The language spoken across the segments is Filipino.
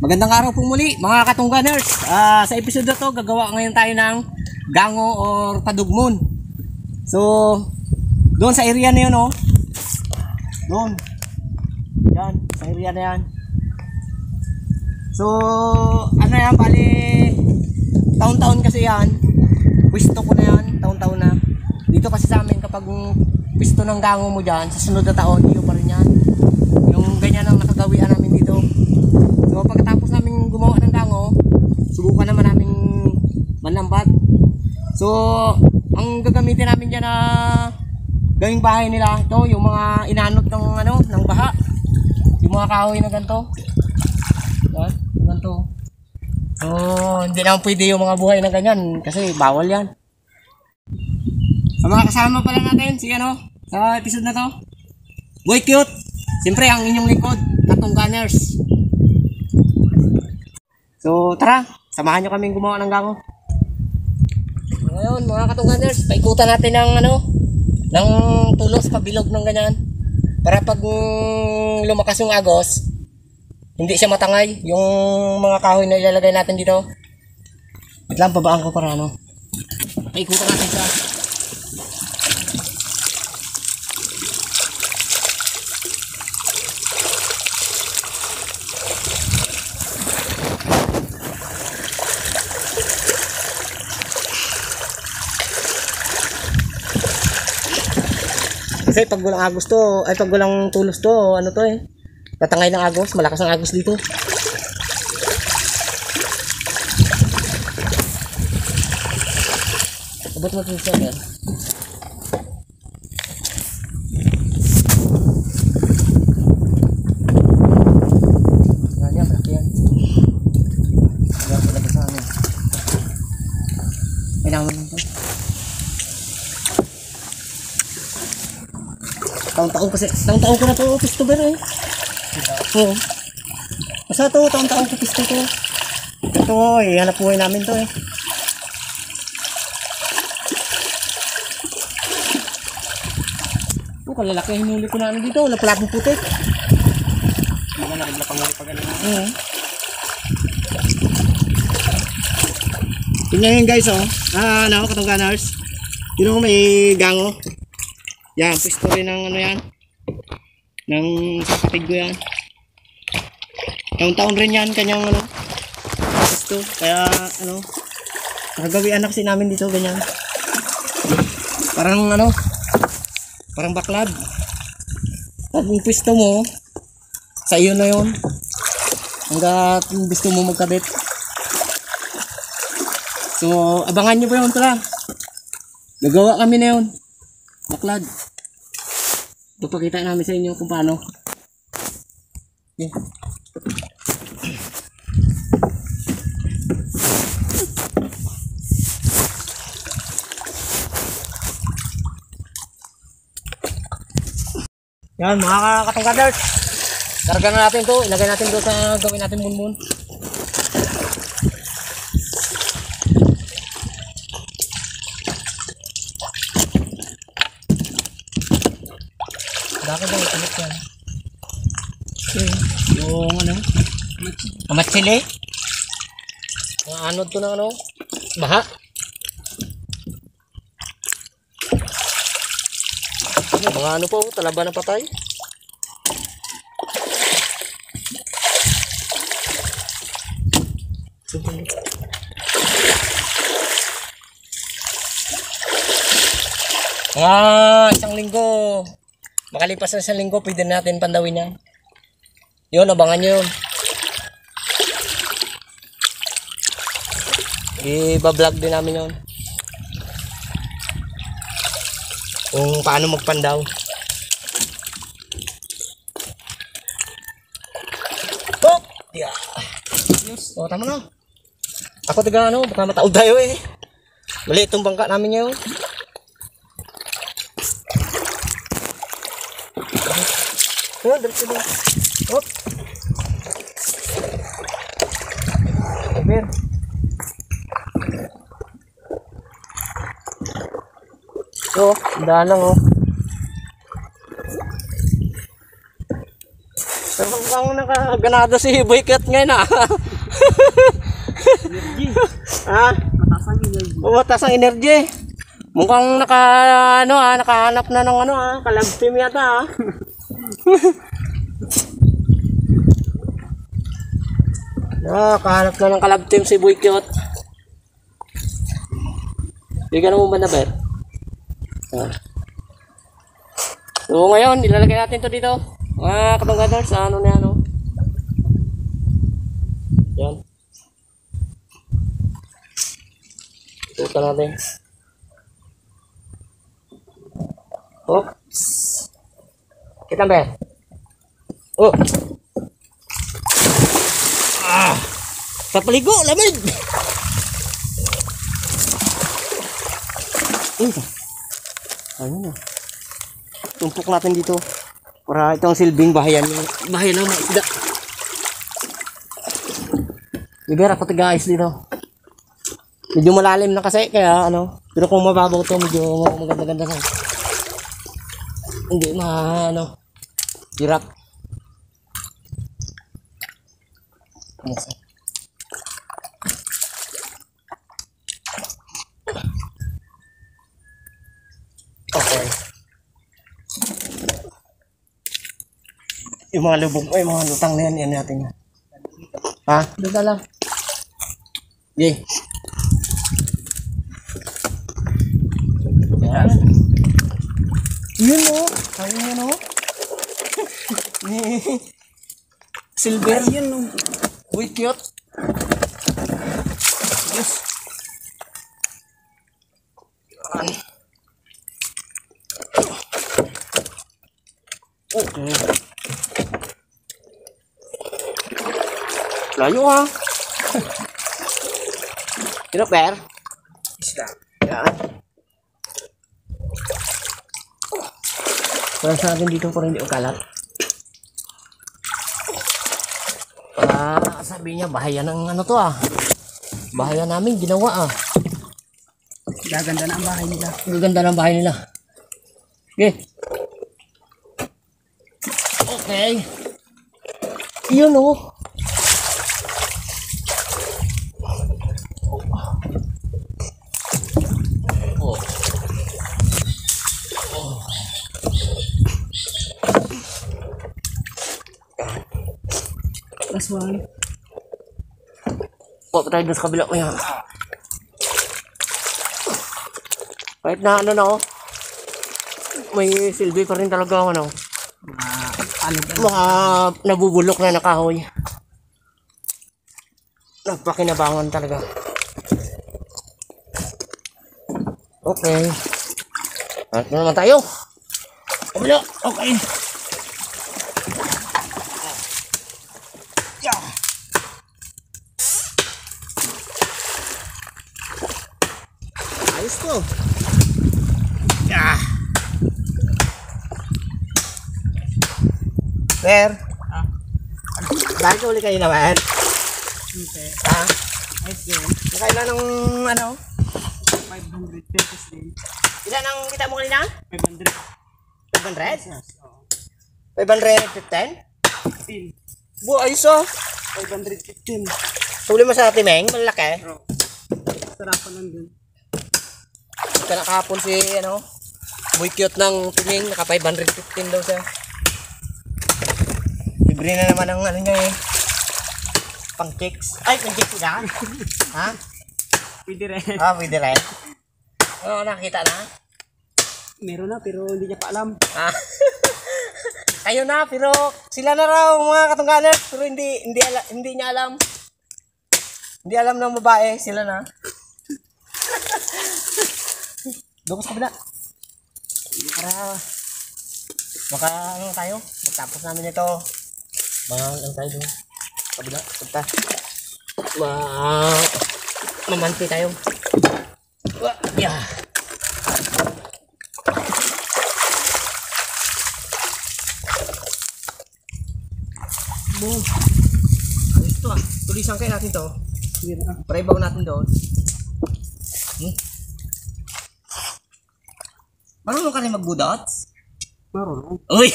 Magandang araw po muli mga katungganers. Sa episode na to gagawa ngayon tayo ng gango or padugmon. So doon sa area na yun, oh. Doon. Yan, sa area na yan. So ano yan, bali taon-taon kasi yan. Pwesto ko na yan, taon-taon na. Dito kasi sa amin kapag pwesto ng gango mo dyan, sa sunod na taon, iyo pa rin yan. Yung ganyan ang nakagawian namin dito. So pagkatapos namin gumawa ng gango, subukan naman namin manlambat. So ang gagamitin namin dyan na gawing bahay nila, ito yung mga inanot ng ng baha. Yung mga kahoy na ganito. Yan, ganito. So hindi naman pwede yung mga buhay na ganyan kasi bawal yan. Sa mga kasama pala natin si sa episode na to, Boy Cute. Siyempre ang inyong lingkod, Katungganers. So tara, samahan nyo kaming gumawa ng gango. Ngayon mga Katungganers, paikutan natin ng ng tulos pabilog ng ganyan. Para pag lumakas yung agos, hindi siya matangay yung mga kahoy na ilalagay natin dito. Wait lang, babaan ko para paikutan natin siya. Kasi pag walang agos to, ay pag walang tulos to, tatangay ng agos, malakas ang agos dito. Abot mo ito siya, yan, malaki yan. Yan, palabas sa amin. May naman ito. Taon-taon ko na to pisto ba eh. Oo. Basta to, taon-taon ko pisto to. Ito hanap buhay namin to eh. Kalalaki ang hinuli ko na dito, wala pala akong putik. Mga nakagla panguli pag Tingnan yun guys, Katungganers. Yun may gango. Yan, pwesto rin ng yan. Ng kapatid ko yan. Taon-taon rin yan, kanyang pwesto. Kaya, nakagawian na kasi namin dito, ganyan. Parang baklad. Pag pwesto mo, sa iyo na yun. Hanggat gusto mo magkabit. So, abangan nyo pa yun pala. Nagawa kami na yun. Baklad. Papakita namin sa inyo kung paano. Okay. Yan mga Katungganers. Karga na natin to. Ilagay natin doon sa gawin natin munmun. Bakit daw ulit yan? Yung kamatsili. Ang anod to ng baha. Mga po, talaba na patay. Isang linggo. Makalipas na isang linggo, pwede natin pandawin yan. Yun, abangan nyo yun. I-vlog din namin yun. Kung paano magpandaw. Oh! Yeah. O, tama na. Ako taga baka mataod tayo eh. Mali itong bangka namin ngayon. Oh, dali sila. Hop. Sabihin. So, daan lang Pero ang ganado si Boycott ngayon ah. Energy. Ha? Mataas ang energy. Mataas ang energy. Mukhang nakahanap na ng kalab team yata ah. Nakahanap na ng kalab team si Boycott. Hindi ka naman ba na bet? So ngayon, ilalagay natin to dito. Mga katunggadors, ano na ano. Yan. Ito natin. Oops. Kita ba? Oh. Kapaligo, lamig. Ayun na. Tumpok natin dito. Para itong silbing bahayan. Bahayan ng mga isda. Ibera ko tiga-ice dito. Medyo malalim na kasi kaya pero kung mababaw to medyo maganda-ganda na. Hindi hirap. Okay. Yung mga lubog, mga lutang na yan natin. Ha? Doon lang. Yay. Yan. Yun o. Ayun yun o. Silver. Yun o. Uy, cute. Yes. Yan. Okay. Layo ha. Sino per? Isda. Yan. Para sa atin dito para hindi ukalat. Para sabi niya bahaya ng to ah. Bahaya namin ginawa ah. Gaganda na ang bahay nila. Gaganda ng bahay nila. Okay. Okay. Yun o. Last one. Tayo doon sa kabila ko yan. Kahit na may silbi pa rin talaga mga nabubulok na nakahoy. Nagpakinabangan talaga. Okay. At naman tayo. Kabila. Okay. Ayos to. Per. Dahil ka uli kayo naman. Okay. Ha? Nice game. Nakailan ng 500 pesos din. Ilan ang kita mo kanina? 500. 500? Yes. Oo. 515? 15. Bu, ayos oh. 515. Tuli mo sa timeng, malaki. Bro. Sarapan lang dun. Ika nakahapon si Boy cute ng timeng, naka 515 daw siya. Libre na naman ang niya eh. Pang chicks. Ay, pang chicks yan. Ha? Pwede rin. Ah, pwede rin. Oo, nakita na. Meron na pero hindi niya pa alam. Ah. Kayo na, pero sila na raw mga katungganers, pero hindi niya alam. Hindi alam ng babae, sila na. Doon sa kabila. Para maka tayo, pagtapos namin ito. Tayo doon. Kabila, punta. Mamanti tayo. Yeah. Boom. Ayos to ah. Tulisan kayo natin to. Para ibaw natin doon. Marunong ka rin magbudots? Marunong. Uy!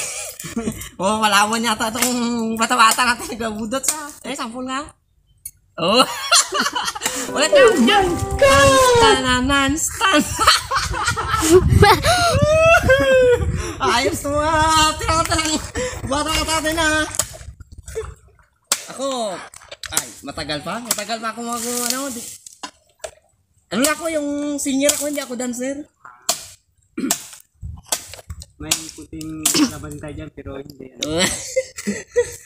Oh, malaman yata itong bata-bata natin nagbudot sa. Sample nga. Oh. Ulit na. Tan. Ayos to tinakata lang. Bata-bata natin na. Ako, matagal pa ako ano ako yung senior ako, hindi ako dancer. May puting laban tayo dyan, pero hindi.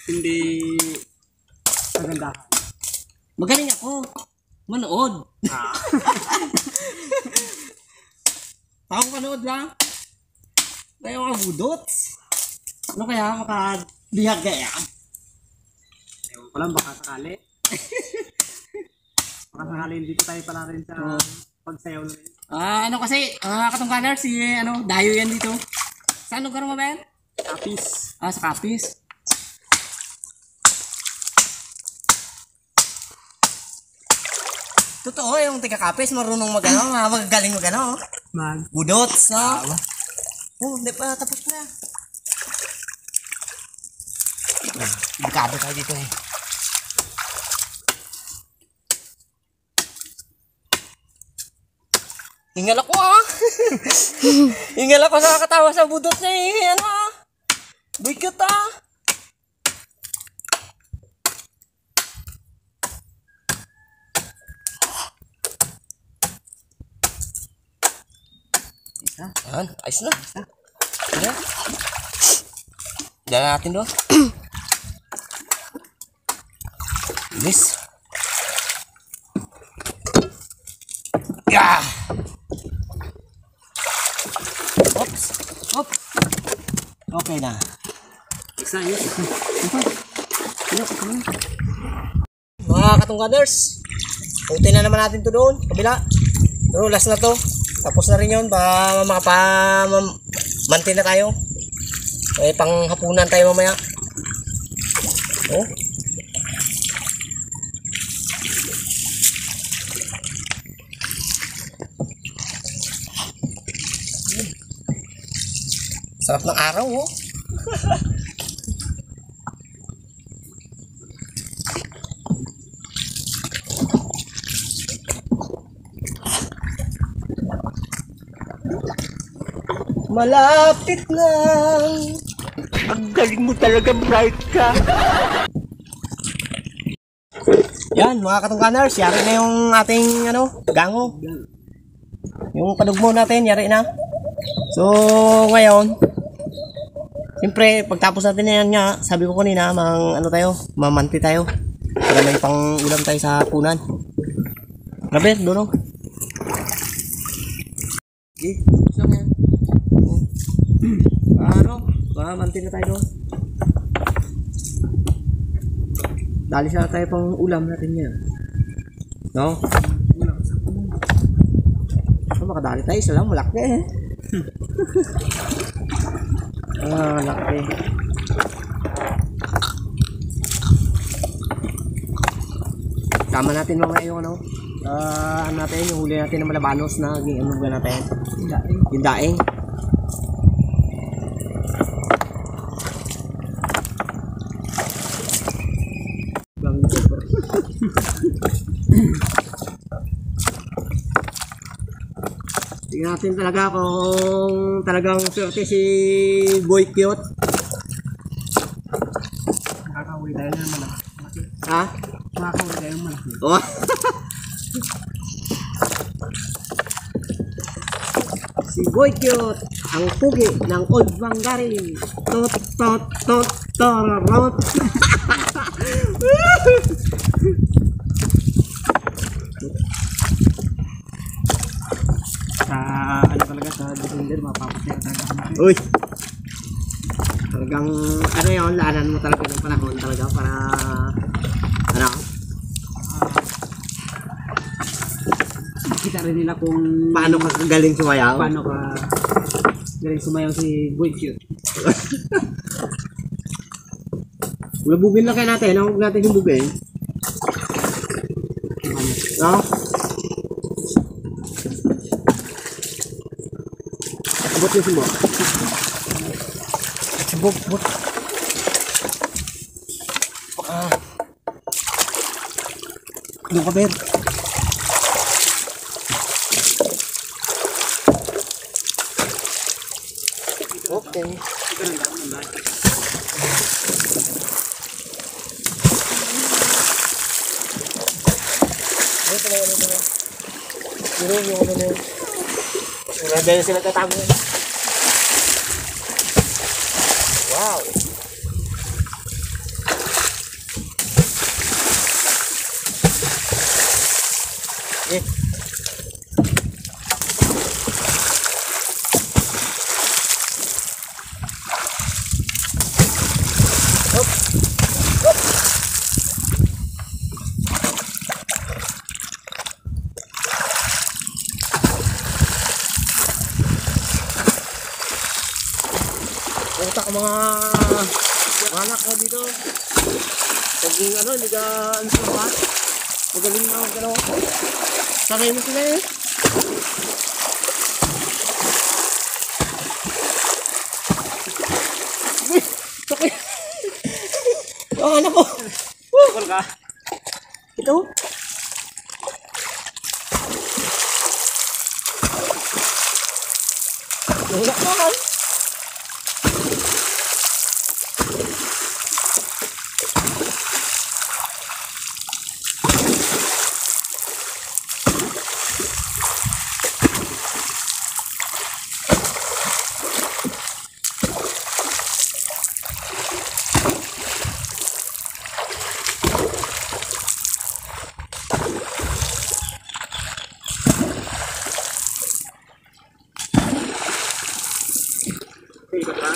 Hindi kagandahan. Magaling ako. Manood. Ako manood lang. Tayo mga budots. Ano kaya makabihag kaya? Ewan ko lang, baka sakali. Baka sakali dito tayo pala rin sa pagsayaw na rin. Ano kasi, katungkanar si Dayo yan dito. Saan lugar mo ba yan? Kapis. Sa Kapis. Totoo, yung taga Kapis marunong magagaling budots, no? Hindi pa tapos na. Delikado tayo dito eh. Hingal ako Hingal ako nakakatawa sa budot na eh. Boy cute Ayos na. Dala natin doon. Bilis. Yeah. Oops. Hop. Okay na. Isa yun. Mga katunggaders, puti na naman natin to doon. Kabila. Pero last na to. Tapos na rin yun. Mantin na tayo. Panghapunan tayo mamaya. Oh. Sarap ng araw, oh. Malapit lang. Ang galing mo talaga, bright ka. Yan, mga katungkaners, yari na yung ating gango. Yung padugmo natin, yari na. So, ngayon, siyempre, pagtapos natin yan nga, sabi ko kanina, mamanti tayo. Para may pang ulam tayo sa punan. Grabe, doon. Okay, so yan. Mamanti na tayo doon. Dali sana tayo pang ulam natin yan. No? Makadali tayo, isa lang, malaki eh. Laki. Tama natin mga yung natin, yung huli natin ng malabanos na ginawa natin. Yung daing. Tingnan natin talaga kung talagang swerte si Boy Cute. Nakakawin tayo na naman. Ha? Nakakawin tayo naman. Oh. Si Boy Cute, ang pugi ng Old Bangarin. Tot tot tot torot. Talaga sa December mapapasaya talaga. Uy. Talagang yun, laanan mo talaga ng panahon talaga para kita rin nila kung paano ka galing sumayaw. Paano ka galing sumayaw si Boy Cute. Bulabugin lang kaya natin, huwag natin yung bugin. No? Abot yung sumo. Subog, subog. Doon ka, Ber. Okay. Wala dahil sila tatago. Wow. Eh. Puta ka mga anak ko dito. Pag ano, hindi ka ano sa lahat. Magaling na ako gano'n. Sakay mo sila eh. Sakay. Ang anak ko. Tukol ka. Ito. Wala ka. Ikot ka.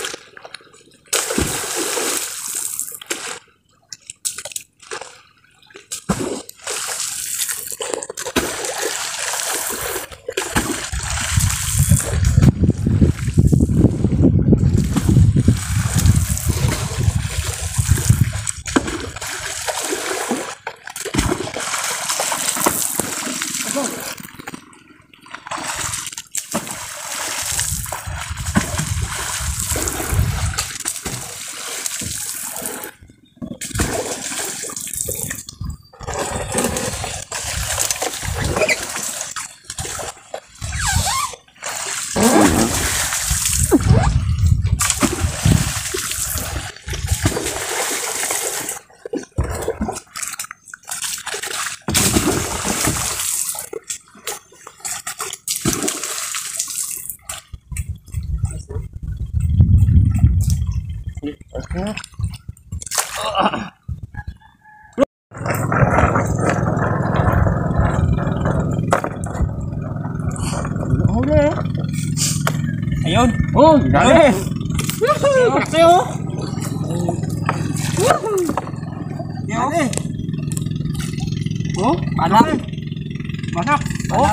Ayun. Oh, dali. Kayo. Dali. Oh, banak. Banak. Oh.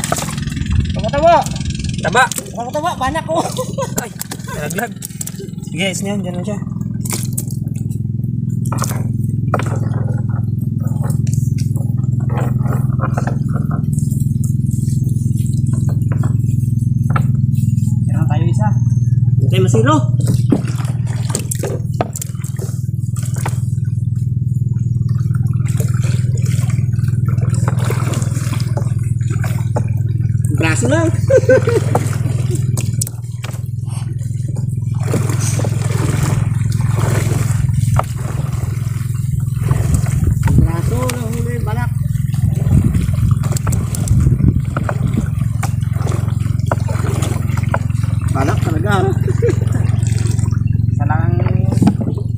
Tama-tama. Taba. Tama-tama, banak ko. Ay, nalaglag. Sige, is niyan. Diyan lang siya. Meron tayo isa. Tayo masiro. Braso lang. Braso lang huli, banak. Banak talaga.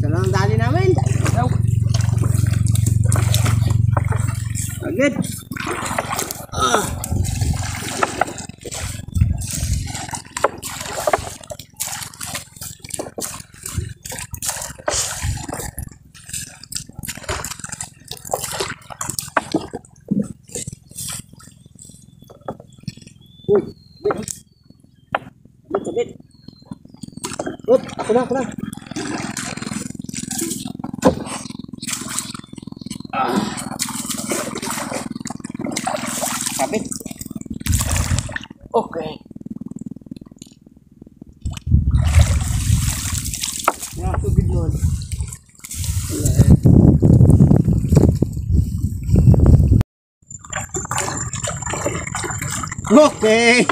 Salang dali namin. Agad. Uy, sabit. Up, ako na. Sabit. Okay. Ya, Doraemon. Okay.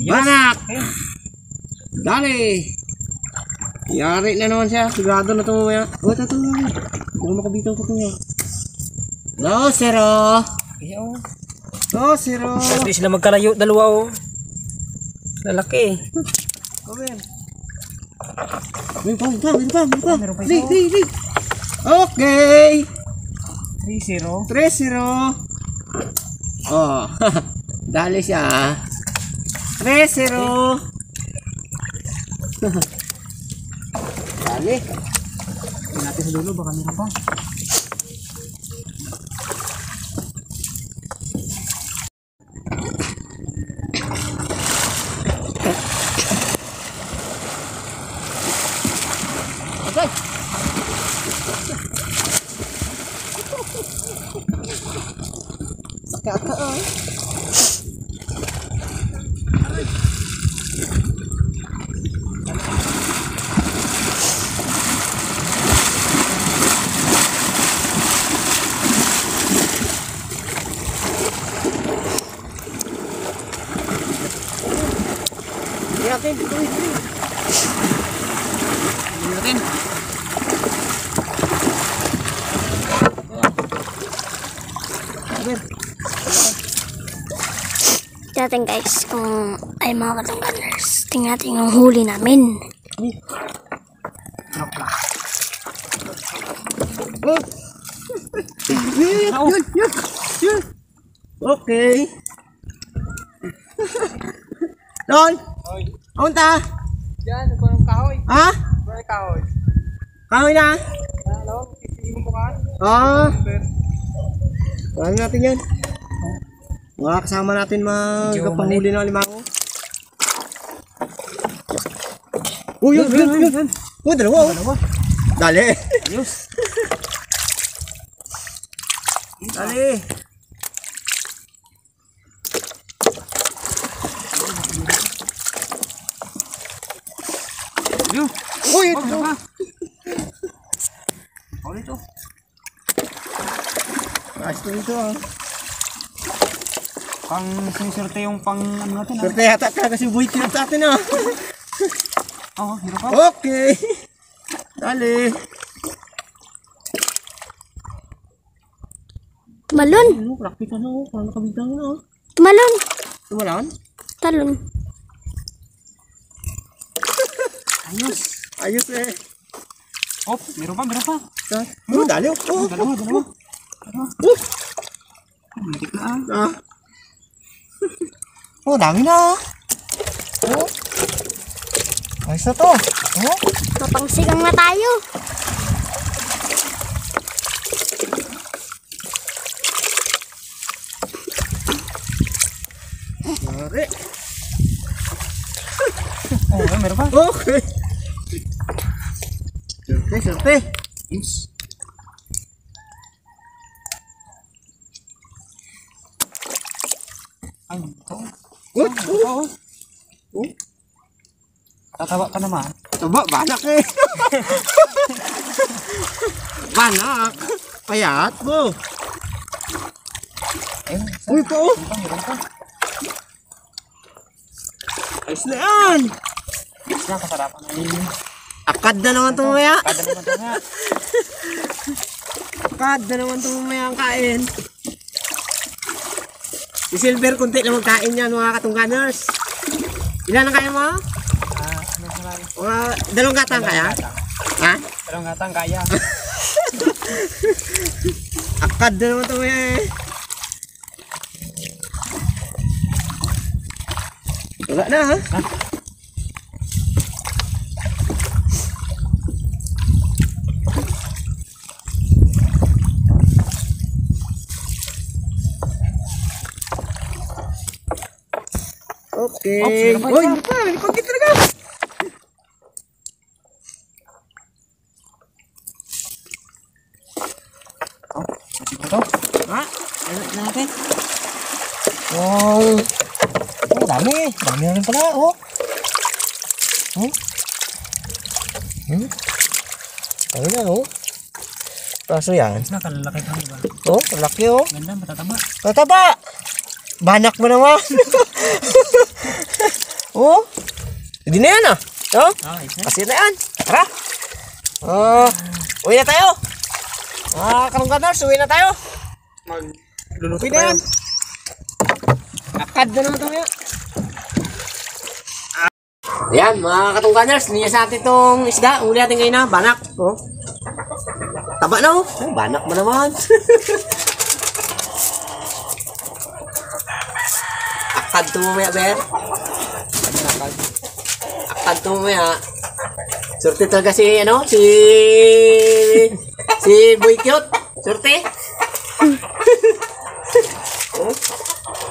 Banak. Dali. Yari na naman siya. Sigurado na ito mamaya. Oh, ito. Baka makabitaw ko ito niya. No, zero. No, zero. Hindi sila magkalayo, dalawa oh. Lalaki. Komen. Meron pa. Di. Okay. 3-0. 3-0. Oh, dali siya. 3-0. Dali. Tingnan natin sa dulo, baka meron pa. Okay. Sakit ka ah. Natin. Tingnan guys kung ay mga katungganers. Tingnan natin yung huli namin. Yun. Okay. Don. Unta? Diyan, ito yung kahoy. Ha? Ito yung kahoy. Kahoy na? Ano? Pipili mo bukas. Kaya natin yan. Mga kasama natin magpanghuli ng alimango. Yun. Dalawa. Dali. Ayos. Dali. Yun. Uy, Oh, ito. ba? Oh, ito. Ayos to dito ah. Pang siniserte yung pang ano natin ah. Swerte yata ka kasi buhay kinat sa atin ah. Oo, hirap pa. Okay. Dali. Tumalon. Ano, practice na ako. Parang nakabitang na ah. Tumalon. Tumalan? Talon. Ayos eh. Oh, meron pa. Dali oh. Dalawa. Hindi na ah. Dami na. Ayos na to. Mapangsigang na tayo. Mari. Oh, meron pa. Okay. Swerte. Yes. Ay, ito. Oh. Tatawa ka naman. Taba, banak eh. Banak. Payat mo. Ayun, Uy po. meron pa. Ayos na yan. Yan, kasarapan na yun. Akad na naman ito mamaya. Kada naman ito nga. Akad na naman ito mamaya ang kain. Si Silver, kunti lang magkain yan mga katungganers. Ilan ang kaya mo? Ano sa lang? Mga dalawang gatang kaya? Ha? Dalawang gatang kaya. Akad na naman ito mamaya eh. Wala na ha? Okay. Oops, Uy, pag talaga. Ito. Ha? Ano natin? Wow. Dami. Dami na rin pala, oh. Ano na, oh. Kaso yan. Nakalalaki pa ba? Oh, malaki, oh. Ganda, matataba. Tataba! Banak mo naman. Oh. Hindi na yan, ah. Oh. Isa. Kasi na yan. Tara. Uwi na tayo. Karungganers, uwi na tayo. Magluluto Uwi na yan. Akad na naman ito ngayon. Ayan, mga katungganers, niya sa atin itong isda. Uli natin ngayon na, banak. Oh. Taba na, oh. Banak mo naman. Akad ito mamaya, Ber. Akad ito mamaya. Surte talaga si, ano, si Boy Cute. Surte. Oh.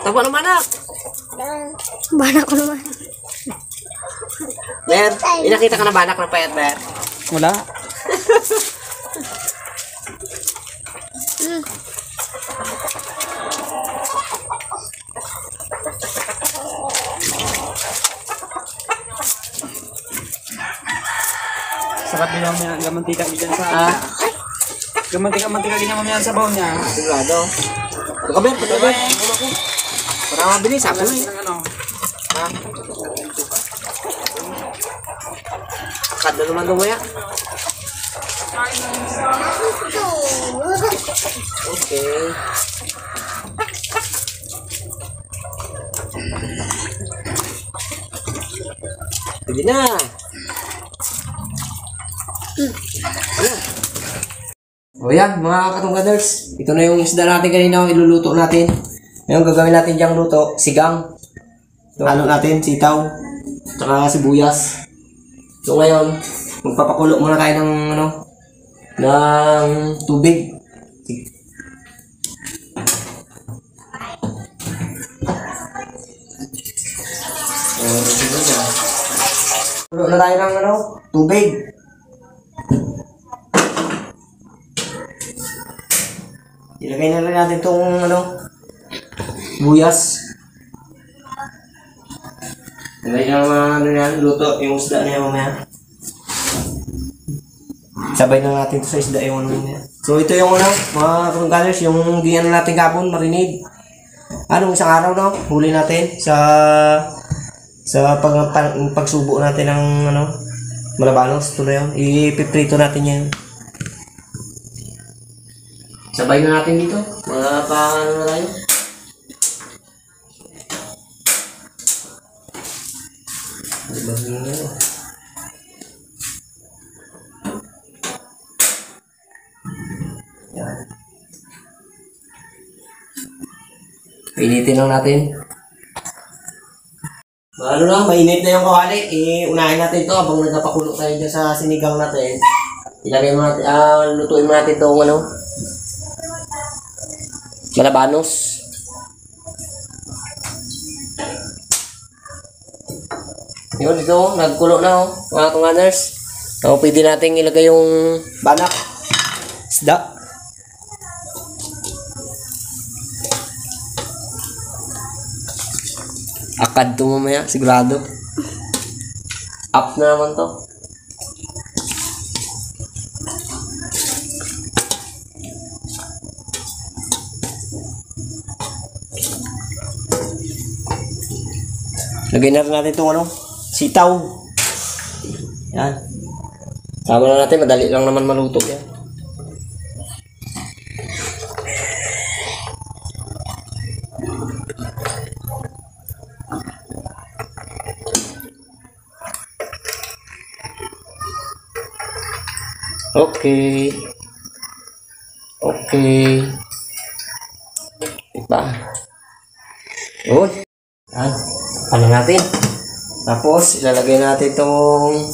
Taba naman, ah. Banak ko naman. Ber, inakita ka na banak na payat, Ber? Wala. Sarap din mamaya ang gamantika dyan sa gamantika ganyan mamaya sa baon niya. Sigurado. Ito ka, Ber? Ito, Ber? Para mabilis, ako na eh. Ng ano? Ha? Akad na naman lumaya. Okay. Pwede na. O yan, mga katungganers. Ito na yung isda natin kanina, iluluto natin. Ngayon gagawin natin diyang luto, sigang. Halo natin, sitaw, tsaka sibuyas. So ngayon, magpapakulo muna tayo ng ano, ng tubig. Kulo na tayo ng ano, tubig. Ilagay na rin natin itong ano, sibuyas. Ilagay na ano yan, luto yung isda na yan mamaya. Sabay na natin ito sa isda yung ano yan. So ito yung ano, mga katungganers, yung giyan natin kapon, marinade. Anong isang araw no, huli natin sa pagsubo natin ng ano, malabanos. Ito na yun, ipiprito natin yan. Sabay na natin dito, mga paano na tayo. Yan. Painitin lang natin. Ano na, mainit na yung kawali. Unahin natin ito habang nagpapakulo tayo dyan sa sinigang natin. Ilagay mo natin, lutuin mo natin itong ano, malabanos. Yun, ito, nagkulo na mga katungganers. So, pwede natin ilagay yung banak, isda. Akad to mamaya, sigurado. Up na naman to. Lagyan na rin natin itong ano, sitaw. Yan. Sama na natin, madali lang naman maluto yan. Okay. Okay. Diba? Yun. Yan. Ano natin? Tapos, ilalagay natin itong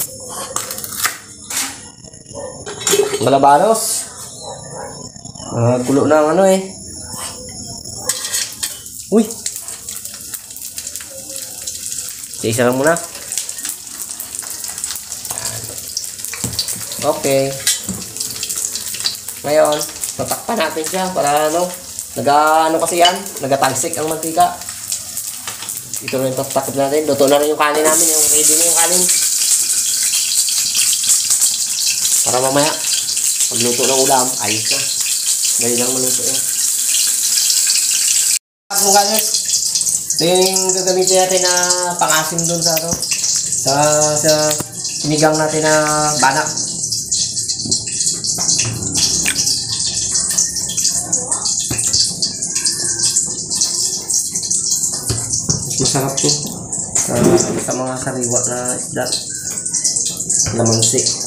malabanos. Kulo na ang ano eh. Uy! Isa lang muna. Okay. Ngayon, tatakpan natin siya para ano, ano kasi yan, nagatalsik ang mantika. Ito na yung tatakpan natin. Luto na rin yung kanin namin, yung ready na yung kanin. Para mamaya, pagluto ng ulam, ayos na. Dali lang maluto yan. Mga guys, ito yung gagamitin natin na pang-asim dun sa ano. Sa sinigang natin na banak. Masarap to. Sa mga sariwa na isda. Lamansi.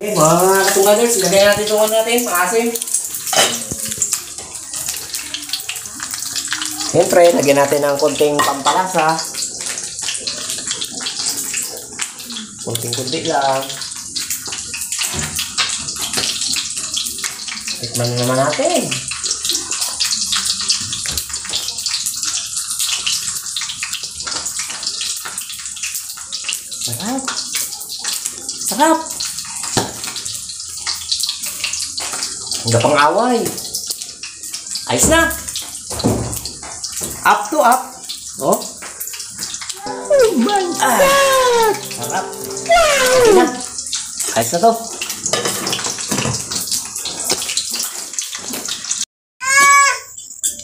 Okay, mga katungganers, ilagay natin itong ano natin, pang-asim. Siyempre, lagyan natin ng konting pampalasa. Konting-kunti lang. Tikman naman natin. Sarap. Sarap. Hanggang pang away. Ayos na. Up to up. Oh. Oh my God. Sarap. Okay na. Ayos na to.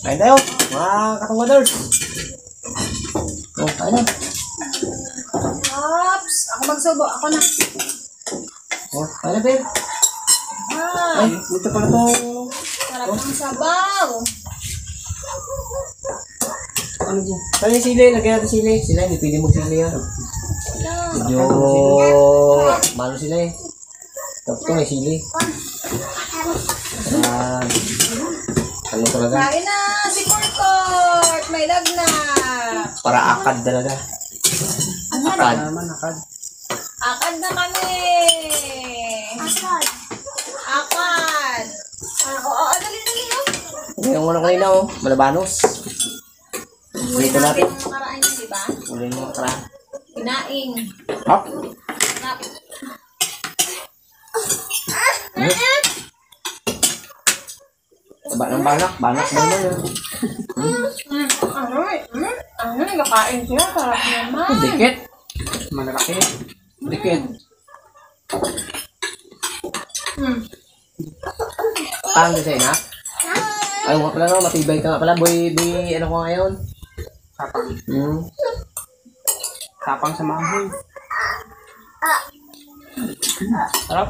Kain tayo, mga katungganers. Oh, kain na. Ops! Ako magsubo. Ako na. Oh, kain na, babe. Ay, dito pala to. Sarap ng sabaw. Ano dyan? Saan yung sili? Lagyan natin sili. Sila, hindi pwede mag-sili yan. Medyo malo sila eh. Tapos ko may sili. Ano talaga? Kain na si Kurkurt. May lagnat. Para akad talaga. Akad. Naman, akad. Akad na kami. Akad. Oo, dali-dali oh. Yung ano kanina oh, malabanos. Huli Dito natin natin. ang nakaraan yun, di ba? Uli mo kara. Kinain. Hop. Sarap. Taba ng banak. Banak ba naman yun? Ano, nagkakain siya. Sarap naman. Dikit. Malalaki. Dikit. Paano sa'yo na? Ay, nga pala no, matibay ka nga pala. Boy, ano ko ngayon? Tapang. Tapang sa mahoy. Sarap.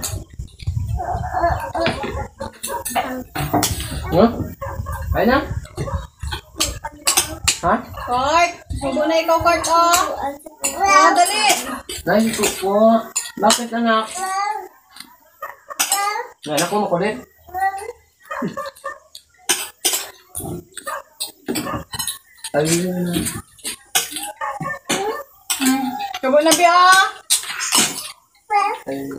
Huh? Kaya na? Ha? Kurt, subo na ikaw, Kurt, oh. Oh, dali. Dahil ko po. Bakit anak? Anak ko makulit. Ayun. Subo na, Bia. Ayun.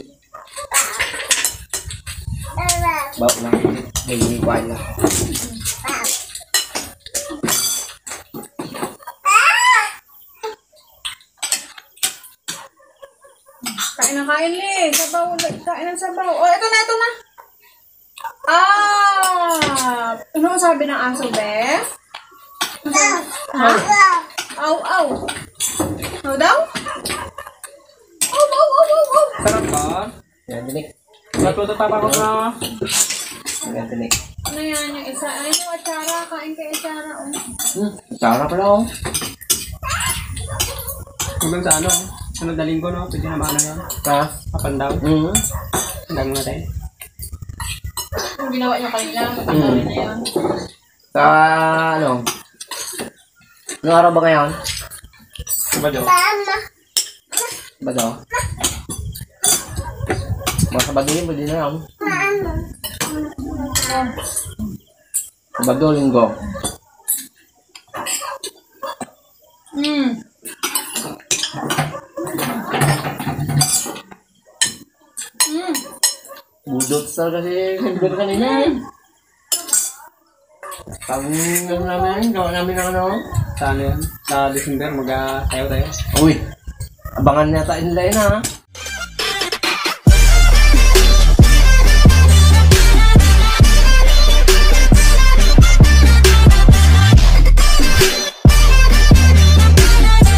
Bawa na. May kuwan na. Kain na kain eh. Sabaw. Kain ng sabaw. Oh, ito na, ito na. Ah! Ano ang sabi ng aso, be? Ha? Aw, aw. Ano daw? Aw, aw, aw, aw, aw. Sarap ba? Yan, dinik. Natuto tapa ko na. Yan, dinik. Ano yan yung isa? Ay, yung atsara. Kain kay atsara. Oh. Sarap pala oh. Hanggang sa ano? Sunod na linggo, no? Pwede na maano yan. Ha? Papandaw. Hanggang natin. Yung ginawa niyo kanina. Patanggalin na yan. Sa ano? Anong araw ba ngayon? Sabado. Sabado? Mga Sabado yun, pwede na lang. Sabado, Linggo. Budot sa kasi siyempre kanina eh. Pag ano namin, gawa namin ng ano. Sa ano yan? Sa December, mag-tayo tayo. Uy, abangan nata nila yun ha.